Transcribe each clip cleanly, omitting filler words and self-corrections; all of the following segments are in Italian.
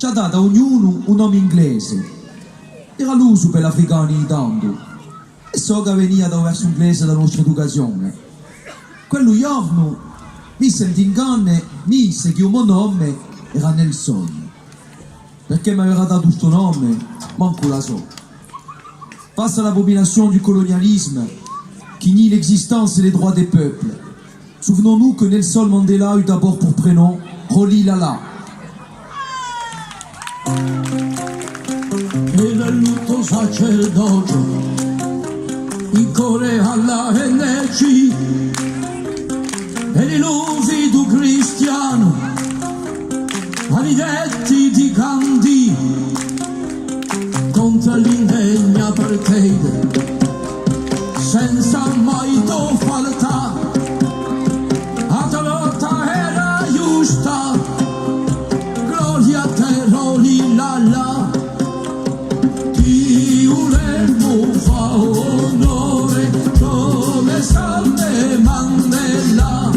ci ha dato a ognuno un nome inglese. Era l'uso per gli africani tanto. E so che veniva da verso inglese dalla nostra educazione. Quello giorno mi senti in canne, mi disse che il mio nome era Nelson. Perché mi aveva dato questo nome, manco la so. Face à l'abomination du colonialisme qui nie l'existence et les droits des peuples, souvenons-nous que Nelson Mandela eut d'abord pour prénom Roli Lala. Era il lutto sacerdote in Corea alla NC e i lusi du cristiano ai detti di Gandhi contro l'indegna apartheid senza mai falta la lotta era giusta gloria a te Roli Lala ti volevo fa onore come Sante Mandela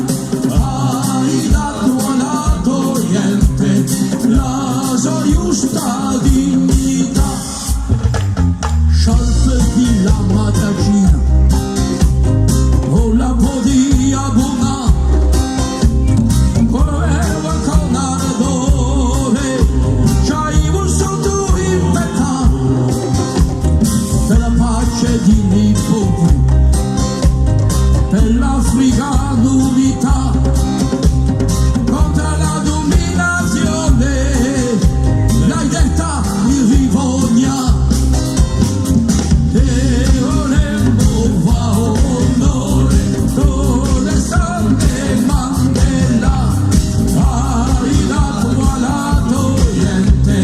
hai dato alla togliente la sua giusta dignità sciolpe di la matagina o la podia buona voleva con ardore c'hai vissuto in metà per la pace di nipoti per l'Africana unità contro la dominazione l'hai detta in rivogna e volemmo fa onore con le Sante Mandela hai dato alla togliente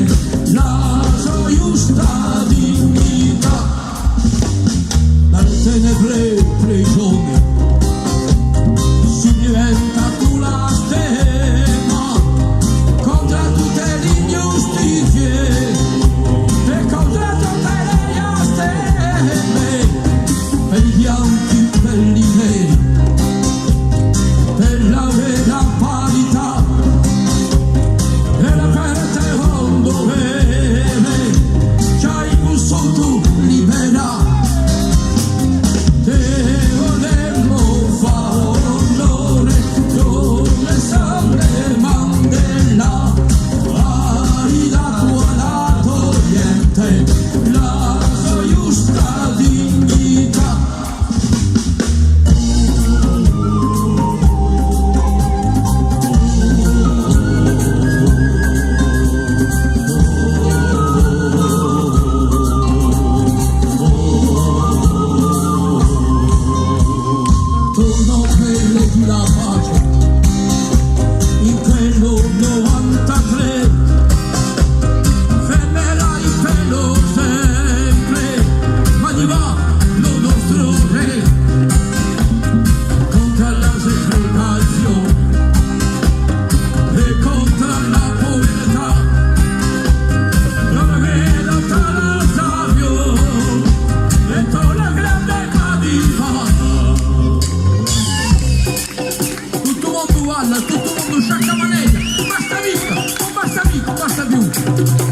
la sua giusta dignità dalle tenebre prigione si diventa tu la stemma contro tutte le ingiustizie e contro tutte le astemme per i bianchi, per i neri per la vera parità e la perte rondo vere c'hai vissuto libera te volemmo fa onore come Sante Mandela hai dato alla togliente la sua giusta dignità torno quelle di la pace in quello 93 fermerai il pelo sempre ma di va lo nostro re contro la segregazione e contro la povertà non è lotta la savio e torna grande cadiva tutto il mondo guarda, tutto il mondo sciacca manetta, basta vista, non basta mica, basta più.